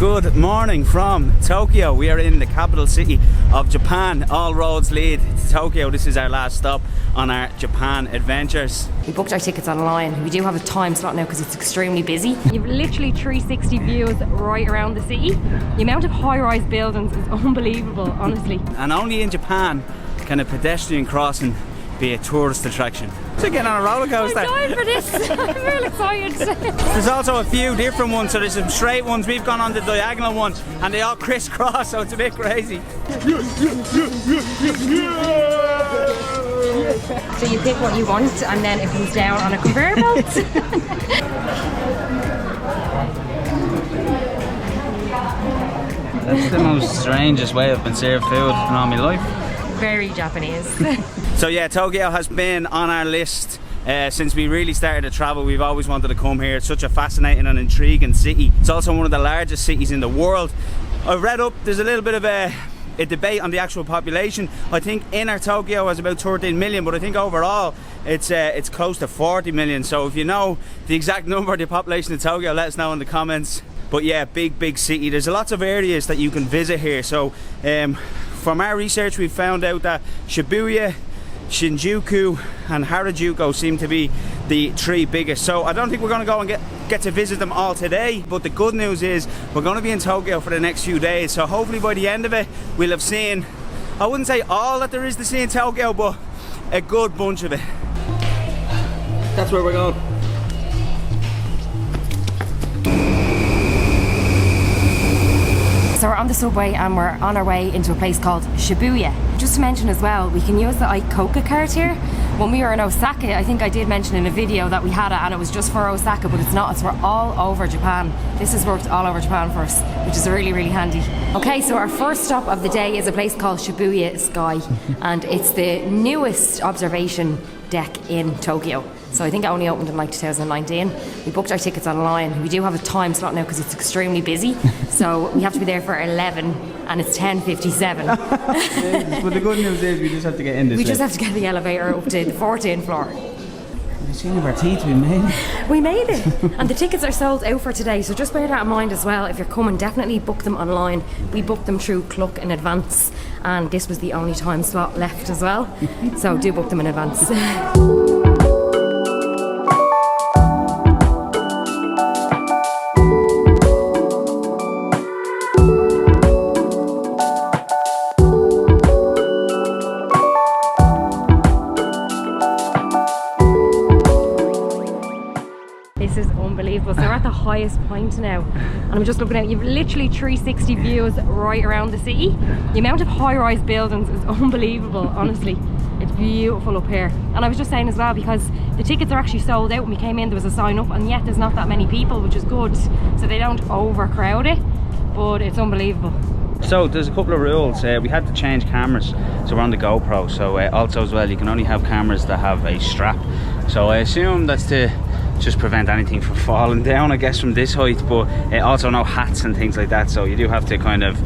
Good morning from Tokyo. We are in the capital city of Japan. All roads lead to Tokyo. This is our last stop on our Japan adventures. We booked our tickets online. We do have a time slot now because it's extremely busy. You've literally 360 views right around the city. The amount of high-rise buildings is unbelievable, honestly. And only in Japan can a pedestrian crossing be a tourist attraction. So getting on a roller coaster. I'm dying for this. I'm real excited. There's also a few different ones, so there's some straight ones. We've gone on the diagonal one and they all crisscross, so it's a bit crazy. So you pick what you want and then it comes down on a conveyor belt. That's the most strangest way I've been served food in all my life. Very Japanese. So yeah, Tokyo has been on our list since we really started to travel. We've always wanted to come here. It's such a fascinating and intriguing city. It's also one of the largest cities in the world. I've read up, there's a little bit of a debate on the actual population. I think inner Tokyo has about 13 million, but I think overall it's close to 40 million. So if you know the exact number of the population of Tokyo, let us know in the comments. But yeah, big city. There's lots of areas that you can visit here. So from our research, we found out that Shibuya, Shinjuku and Harajuku seem to be the three biggest. So I don't think we're going to go and get to visit them all today, but the good news is we're going to be in Tokyo for the next few days, so hopefully by the end of it we'll have seen, I wouldn't say all that there is to see in Tokyo, but a good bunch of it. That's where we're going. So we're on the subway and we're on our way into a place called Shibuya. Just to mention as well, we can use the Icoca card here. When we were in Osaka, I think I did mention in a video that we had it and it was just for Osaka, but it's not, it's for all over Japan. This has worked all over Japan for us, which is really handy. Okay, so our first stop of the day is a place called Shibuya Sky, and it's the newest observation deck in Tokyo. So I think it only opened in like 2019. We booked our tickets online. We do have a time slot now because it's extremely busy. So we have to be there for 11 and it's 10:57. But the good news is we just have to get in this. We just have to get the elevator up to the 14th floor. The skin of our teeth, we made it. We made it. And the tickets are sold out for today, so just bear that in mind as well. If you're coming, definitely book them online. We booked them through Cluck in advance, and this was the only time slot left as well. So do book them in advance. This is unbelievable. So we're at the highest point now and I'm just looking out. You've literally 360 views right around the city. The amount of high-rise buildings is unbelievable, honestly. It's beautiful up here. And I was just saying as well, because the tickets are actually sold out. When we came in there was a sign up and yet there's not that many people, which is good, so they don't overcrowd it, but it's unbelievable. So there's a couple of rules. We had to change cameras, so we're on the GoPro. So also as well, you can only have cameras that have a strap. So I assume that's to just prevent anything from falling down, I guess, from this height, but also no hats and things like that, so you do have to kind of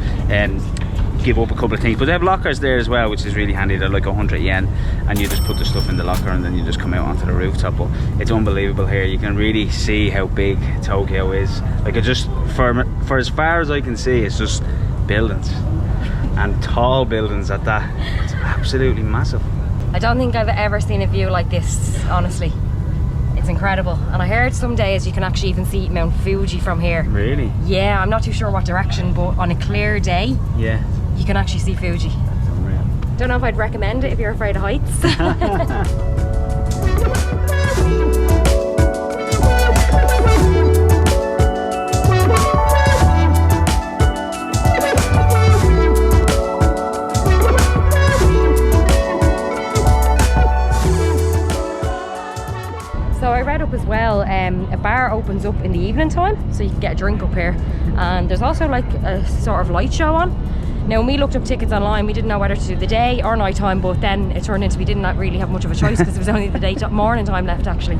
give up a couple of things. But they have lockers there as well, which is really handy. They're like 100 yen and you just put the stuff in the locker and then you just come out onto the rooftop. But it's unbelievable here. You can really see how big Tokyo is. Like, it just, for as far as I can see, it's just buildings, and tall buildings at that. It's absolutely massive. I don't think I've ever seen a view like this, honestly. It's incredible. And I heard some days you can actually even see Mount Fuji from here. Really? Yeah, I'm not too sure what direction, but on a clear day, yeah, you can actually see Fuji. That's unreal. Don't know if I'd recommend it if you're afraid of heights. So I read up as well, a bar opens up in the evening time, so you can get a drink up here. And there's also like a sort of light show on. Now when we looked up tickets online, we didn't know whether to do the day or night time, but then it turned into we didn't really have much of a choice because there was only the morning time left actually.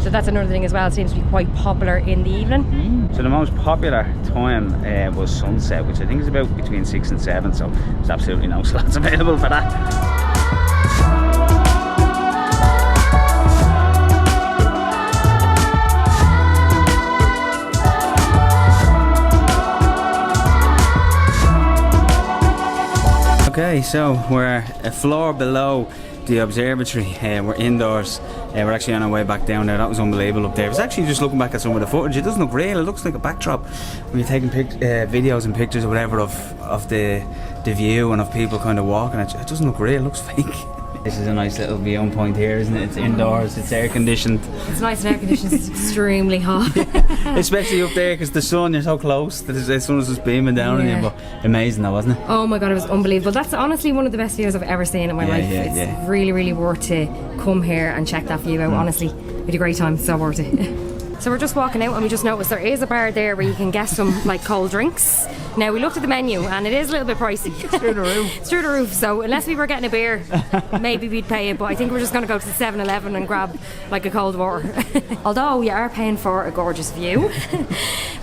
So that's another thing as well, it seems to be quite popular in the evening. So the most popular time was sunset, which I think is about between 6 and 7, so there's absolutely no slots available for that. Okay, so we're a floor below the observatory. We're indoors. We're actually on our way back down there. That was unbelievable up there. I was actually just looking back at some of the footage. It doesn't look real. It looks like a backdrop when you're taking videos and pictures or whatever of the view and of people kind of walking. It doesn't look real. It looks fake. This is a nice little viewing point here, isn't it? It's indoors, it's air conditioned. It's nice and air conditioned, it's extremely hot. Especially up there because the sun, you're so close that the sun is just beaming down on you. But amazing though, wasn't it? Oh my god, it was unbelievable. That's honestly one of the best views I've ever seen in my life. It's really, really worth to come here and check that view out. Honestly, we had a great time, so worth it. So we're just walking out and we just noticed there is a bar there where you can get some like cold drinks. Now we looked at the menu and it is a little bit pricey. It's through the roof. It's through the roof, so unless we were getting a beer, maybe we'd pay it, but I think we're just going to go to the 7-Eleven and grab like a cold water. Although we are paying for a gorgeous view,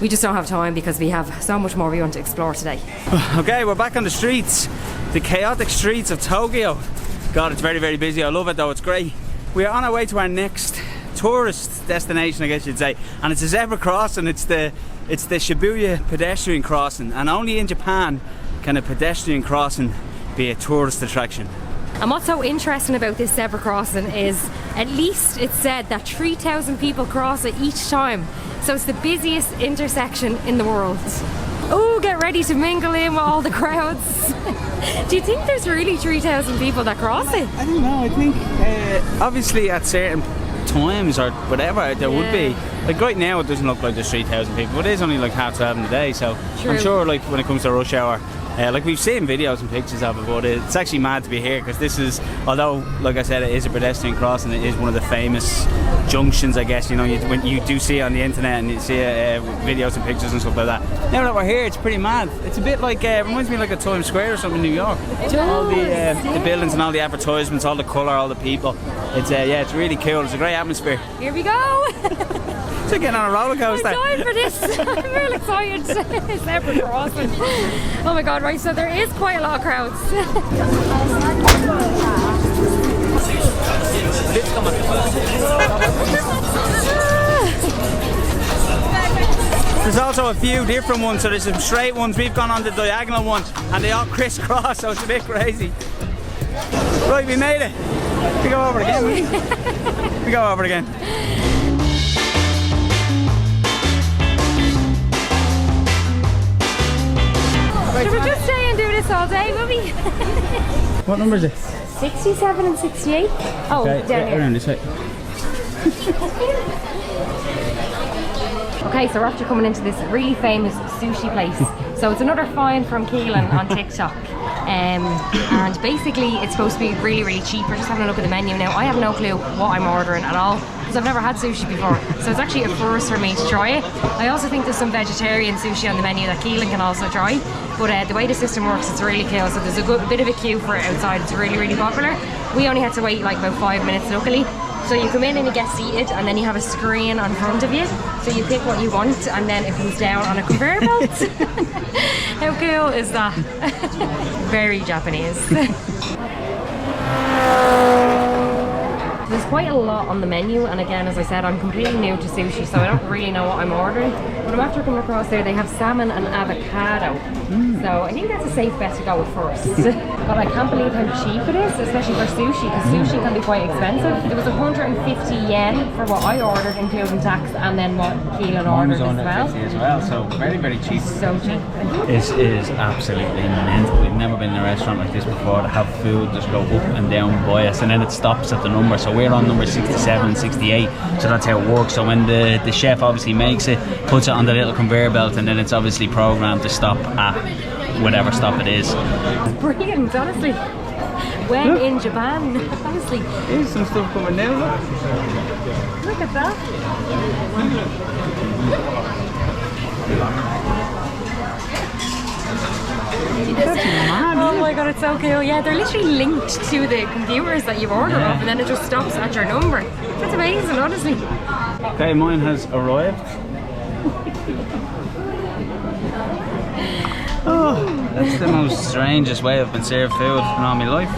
we just don't have time because we have so much more we want to explore today. Okay, we're back on the streets, the chaotic streets of Tokyo. God, it's very, very busy. I love it though, it's great. We are on our way to our next tourist destination, I guess you'd say, and it's a zebra crossing. It's the Shibuya pedestrian crossing, and only in Japan can a pedestrian crossing be a tourist attraction. And what's so interesting about this zebra crossing is at least it's said that 3,000 people cross it each time, so it's the busiest intersection in the world. Oh, get ready to mingle in with all the crowds. Do you think there's really 3,000 people that cross it? I don't know, I think obviously at certain times or whatever there would be. Like right now it doesn't look like there's 3,000 people, but it is only like 12:30 in the day, so true. I'm sure like when it comes to rush hour, like we've seen videos and pictures of it, but it's actually mad to be here because this is, although like I said it is a pedestrian crossing, it is one of the famous junctions, I guess, you know, when you do see it on the internet and you see videos and pictures and stuff like that. Now that we're here, it's pretty mad. It's a bit like, reminds me of like a Times Square or something in New York. All the buildings and all the advertisements, all the colour, all the people. It's it's really cool. It's a great atmosphere. Here we go. It's like getting on a roller coaster. I'm dying for this. I'm real excited. It's zebra crossing. Oh my god, right, so there is quite a lot of crowds. There's also a few different ones, so there's some straight ones. We've gone on the diagonal one and they all crisscross, so it's a bit crazy. Right, we made it. We go over again. We go over again. Should we just stay and do this all day, will we? What number is it? 67 and 68. Oh, okay, down here. Around this way. Okay, so we're after coming into this really famous sushi place. So it's another find from Keelan on TikTok. And basically it's supposed to be really, really cheap. We're just having a look at the menu now. I have no clue what I'm ordering at all because I've never had sushi before. So it's actually a first for me to try it. I also think there's some vegetarian sushi on the menu that Keelan can also try. But the way the system works, it's really cool. So there's a bit of a queue for it outside. It's really, really popular. We only had to wait like about 5 minutes luckily. So you come in and you get seated and then you have a screen on front of you. So you pick what you want and then it comes down on a conveyor belt. How cool is that? Very Japanese. There's quite a lot on the menu, and again, as I said, I'm completely new to sushi, so I don't really know what I'm ordering. But I'm after coming across there, they have salmon and avocado. So I think that's a safe bet to go with first. But I can't believe how cheap it is, especially for sushi, because sushi can be quite expensive. It was 150 yen for what I ordered, including tax, and then what Keelan ordered as well. So very, very cheap. So cheap. This is absolutely mental. We've never been in a restaurant like this before to have food just go up and down by us, and then it stops at the number. So we're on number 67 and 68, so that's how it works. So when the chef obviously makes it, puts it on the little conveyor belt, and then it's obviously programmed to stop at whatever stop it is. Brilliant, honestly. When in Japan, honestly. Here's some stuff coming now, look at that. Oh my god, it's so cool. Yeah, they're literally linked to the computers that you order off, and then it just stops at your number. That's amazing, honestly. Okay, mine has arrived. Oh, that's the most strangest way I've been served food in all my life.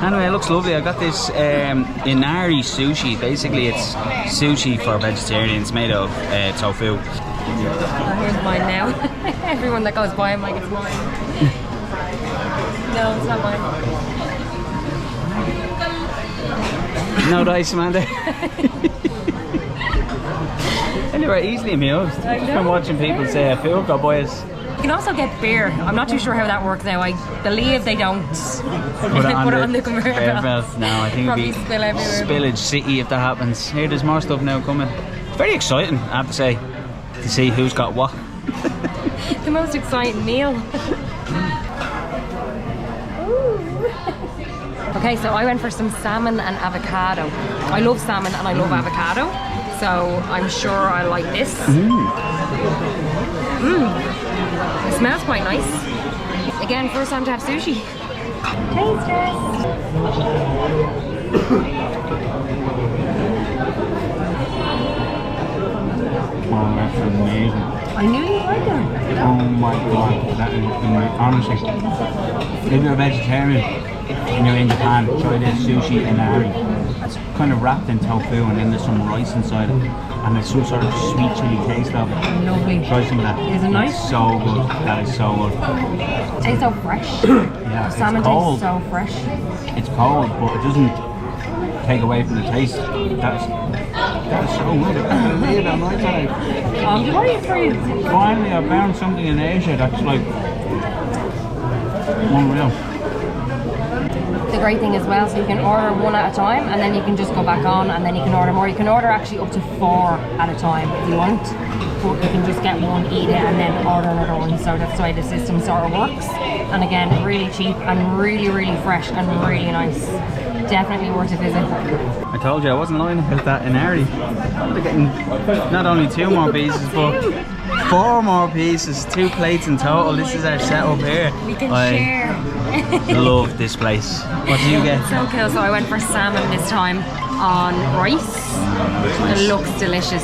Anyway, it looks lovely. I got this inari sushi. Basically, it's sushi for vegetarians made of tofu. Oh, here's mine now. Everyone that goes by, I'm like, it's mine. No, it's not mine. No dice, Amanda. Anyway, easily amused from watching people say, "Food got boys." You can also get beer. I'm not too sure how that works now. I believe they don't put it on the conveyor belt. No, I think Probably it'd be spill everywhere. spillage city if that happens. Here, there's more stuff now coming. It's very exciting, I have to say, to see who's got what. The most exciting meal. Okay, so I went for some salmon and avocado. I love salmon and I love avocado, so I'm sure I like this. It smells quite nice. Again, first time to have sushi. Taste test. Oh, that's amazing. I knew you'd like it. Oh my god, that is honestly. If you're a vegetarian and you're in Japan, try this sushi inari. It's kind of wrapped in tofu and then there's some rice inside it. And there's some sort of sweet chili taste of it. Lovely. Try some of that. Is it nice? It's so good. That is so good. It tastes so fresh. Yeah, The salmon it's cold. tastes so fresh. It's cold, but it doesn't take away from the taste. That's so good. I can't believe how nice that is. I'm delighted for you. Finally, I found something in Asia that's like unreal. The great thing as well, so you can order one at a time and then you can just go back on and then you can order more. You can order actually up to 4 at a time if you want, but you can just get one, eat it and then order another one. So that's the way the system sort of works. And again, really cheap and really, really fresh and really nice. Definitely worth a visit. I told you I wasn't lying about that inari. They're getting not only 2 more pieces, but 4 more pieces, 2 plates in total. This is our setup here. We can share. Love this place. What do you get? So cool. So I went for salmon this time on rice. It looks delicious.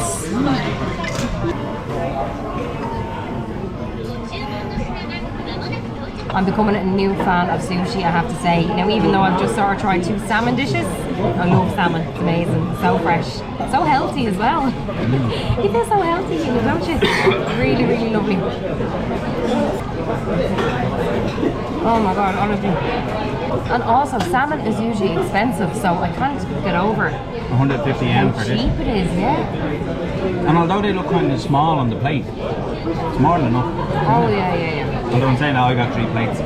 I'm becoming a new fan of sushi, I have to say. Now, even though I've just sort of tried 2 salmon dishes, I love salmon. It's amazing. So fresh. So healthy as well. You feel so healthy, don't you? Really, really lovely. Oh my god, honestly. And also, salmon is usually expensive, so I can't get over 150 yen how for cheap this. it is, yeah. And although they look kind of small on the plate, it's more than enough. Oh yeah. Although I'm saying now I got 3 plates.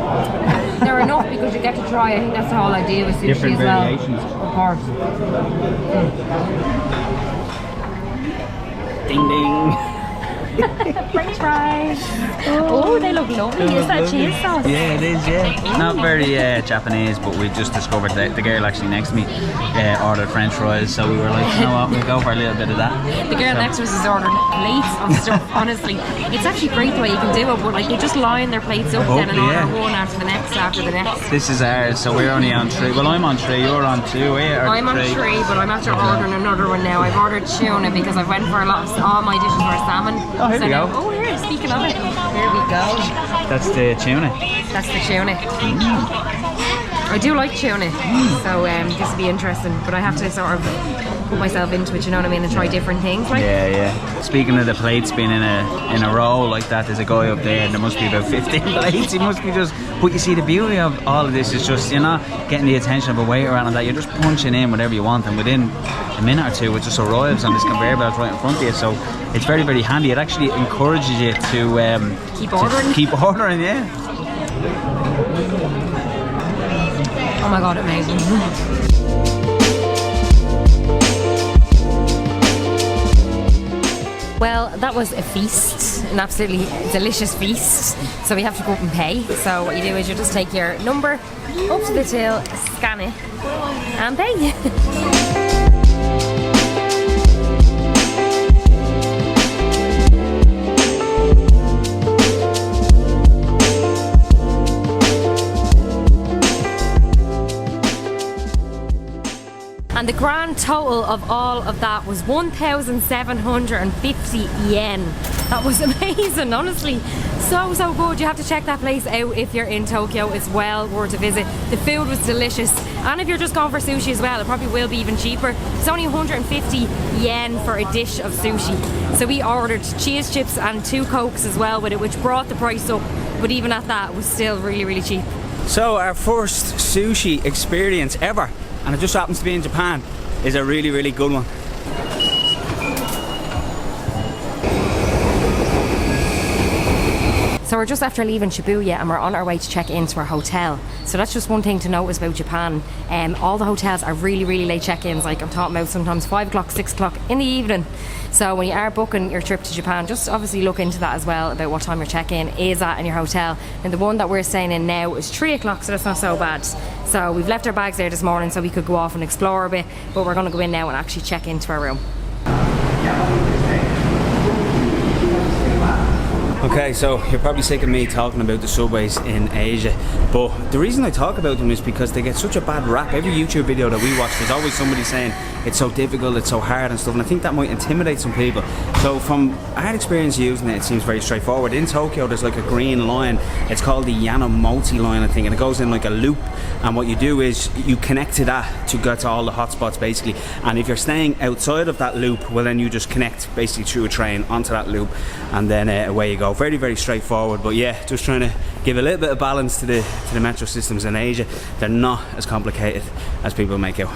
They're enough because you get to try. I think that's the whole idea with sushi Different as well. variations. Of course. Ding ding. French fries. Oh, they look lovely. Is that cheese sauce? Yeah, it is, yeah. Not very Japanese, but we just discovered that the girl actually next to me ordered French fries, so we were like, you know what, we'll go for a little bit of that. The girl next to us has ordered plates of stuff, honestly. It's actually great the way you can do it, but like they just line their plates up then and order one after the next, after the next. This is ours, so we're only on 3. Well, I'm on 3, you're on 2, I'm on 3, but I'm after ordering another one now. I've ordered tuna because I've went for a lot of, all my dishes were salmon. Oh, here we go. Now, oh, here, speaking of it, here we go. That's the tuna. That's the tuna. I do like tuna, so this will be interesting, but I have to sort of put myself into it, you know what I mean, and try different things. Like. Yeah. Speaking of the plates being in a row like that, there's a guy up there and there must be about 15 plates. He must be just, but you see the beauty of all of this is just, you're not getting the attention of a waiter and that, you're just punching in whatever you want and within a minute or 2 it just arrives on this conveyor belt right in front of you, so it's very, very handy. It actually encourages you to keep ordering, yeah. Oh my god, amazing. Well, that was a feast, an absolutely delicious feast. So we have to go up and pay. So what you do is you just take your number up to the till, scan it, and pay. And the grand total of all of that was 1,750 yen. That was amazing, honestly. So good. You have to check that place out if you're in Tokyo. It's well worth a visit. The food was delicious. And if you're just going for sushi as well, it probably will be even cheaper. It's only 150 yen for a dish of sushi. So we ordered cheese chips and 2 Cokes as well with it, which brought the price up. But even at that, it was still really, really cheap. So our first sushi experience ever, and it just happens to be in Japan, is a really, really good one. So we're just after leaving Shibuya and we're on our way to check into our hotel. So that's just one thing to notice about Japan. All the hotels are really, really late check-ins. Like I'm talking about sometimes 5 o'clock, 6 o'clock in the evening. So when you are booking your trip to Japan, just obviously look into that as well, about what time your check-in is at in your hotel. And the one that we're staying in now is 3 o'clock, so that's not so bad. So we've left our bags there this morning so we could go off and explore a bit, but we're going to go in now and actually check into our room. Okay, so you're probably sick of me talking about the subways in Asia, but the reason I talk about them is because they get such a bad rap. Every YouTube video that we watch, there's always somebody saying it's so difficult, it's so hard and stuff, and I think that might intimidate some people. So from our experience using it, it seems very straightforward. In Tokyo, there's like a green line. It's called the Yanomoti line, I think, and it goes in like a loop, and what you do is you connect to that to get to all the hotspots, basically. And if you're staying outside of that loop, well, then you just connect basically through a train onto that loop, and then away you go. Very, very straightforward, but yeah, just trying to give a little bit of balance to the metro systems in Asia. They're not as complicated as people make out.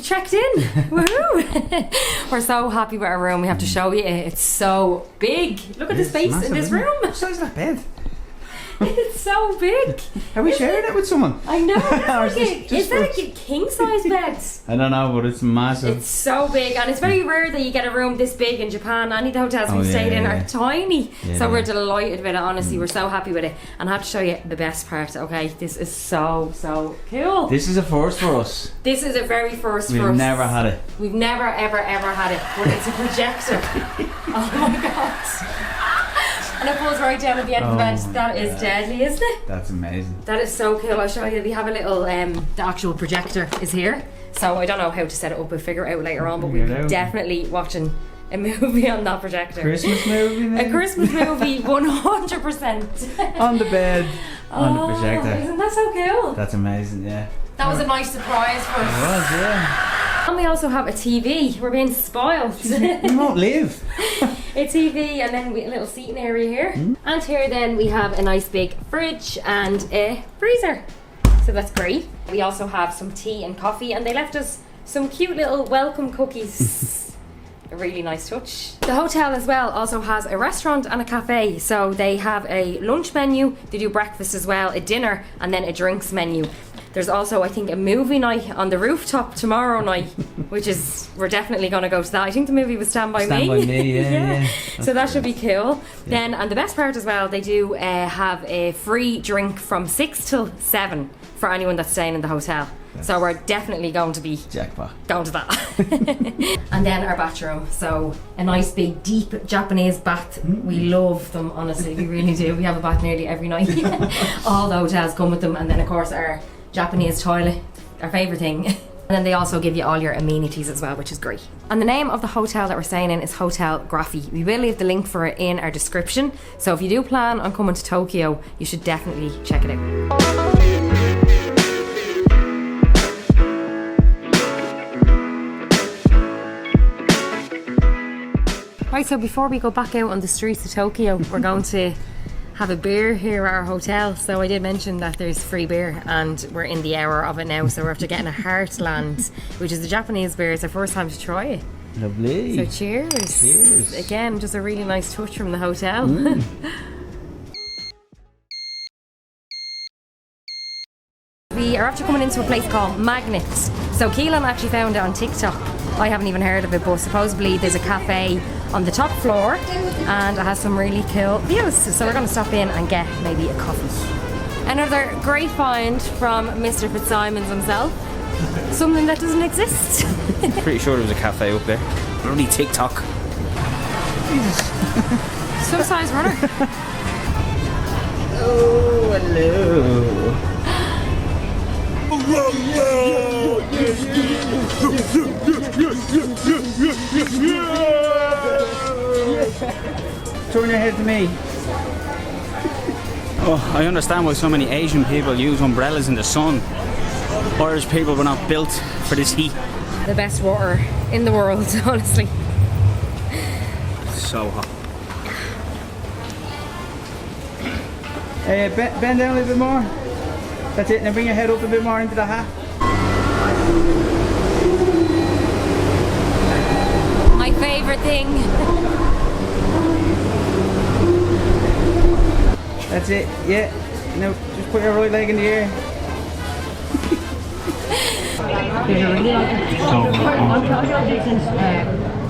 Checked in. Woohoo! We're so happy with our room. We have to show you it. It's so big. Look at the space in this room. What size is that bed? It's so big. Are we sharing it with someone? I know. Is that a king size bed? I don't know, but it's massive. It's so big, and it's very rare that you get a room this big in Japan. Any of the hotels we've stayed in are tiny. So we're delighted with it, honestly. We're so happy with it. And I have to show you the best part, okay? This is so cool. This is a first for us. This is a very first for us. We've never had it. We've never, ever had it. But it's a projector. Oh my god. And it pulls right down at the end of the bed. That is deadly, isn't it? That's amazing. That is so cool. I'll show you. We have a little, the actual projector is here. So I don't know how to set it up. We'll figure it out later on, but we'll be definitely watching a movie on that projector. Christmas movie then? A Christmas movie, 100%. On the bed, on the projector. Isn't that so cool? That's amazing, yeah. That was a nice surprise for us. It was, yeah. And we also have a TV. We're being spoiled. We won't live. A TV, and then a little seating area here. And here then we have a nice big fridge and a freezer. So that's great. We also have some tea and coffee, and they left us some cute little welcome cookies. A really nice touch. The hotel as well also has a restaurant and a cafe. So they have a lunch menu, they do breakfast as well, a dinner, and then a drinks menu. There's also, I think, a movie night on the rooftop tomorrow night, which is, we're definitely going to go to that. I think the movie was Stand By Me. Stand By Me, yeah. So that should be cool. Then, and the best part as well, they do have a free drink from 6 till 7 for anyone that's staying in the hotel. So we're definitely going to be going to that. And then our bathroom. So a nice big deep Japanese bath. We love them, honestly, we really do. We have a bath nearly every night. All the hotels come with them, and then of course our Japanese toilet, our favourite thing. And then they also give you all your amenities as well, which is great. And the name of the hotel that we're staying in is Hotel Graphi. We will leave the link for it in our description. So if you do plan on coming to Tokyo, you should definitely check it out. Right, so before we go back out on the streets of Tokyo, we're going to have a beer here at our hotel. So I did mention that there's free beer, and we're in the hour of it now, so we're after getting a Heartland, which is a Japanese beer. It's our first time to try it. Lovely. So cheers. Cheers. Again, just a really nice touch from the hotel. We are after coming into a place called Magnets. So Keelan actually found it on TikTok. I haven't even heard of it, but supposedly there's a cafe on the top floor and it has some really cool views. So we're going to stop in and get maybe a coffee. Another great find from Mr. Fitzsimons himself. Something that doesn't exist. Pretty sure there was a cafe up there. Bloody TikTok. Jesus. Some size runner. Oh, hello. Turn your head to me. Oh, I understand why so many Asian people use umbrellas in the sun. Irish people were not built for this heat. The best water in the world, honestly. So hot. Bend down a little bit more. That's it. Now bring your head up a bit more into the hat. My favourite thing. That's it. Yeah. Now just put your right leg in the air.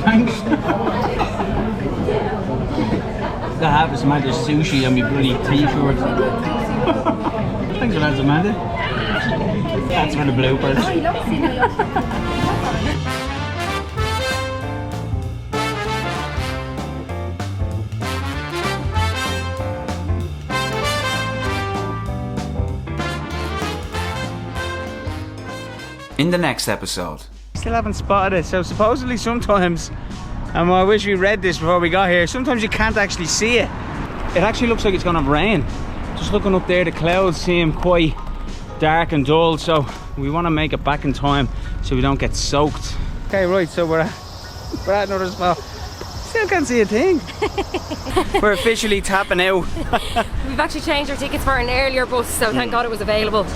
Thanks. The hat is Samantha's sushi on my bloody t-shirt. Thanks a lot, Samantha. That's for the bloopers. In the next episode. Still haven't spotted it. So supposedly sometimes, and I wish we read this before we got here, sometimes you can't actually see it. It actually looks like it's gonna rain. Just looking up there, the clouds seem quite dark and dull, so we want to make it back in time so we don't get soaked. Okay, right, so we're at another spot. Still can't see a thing. We're officially tapping out. We've actually changed our tickets for an earlier bus, so thank God it was available.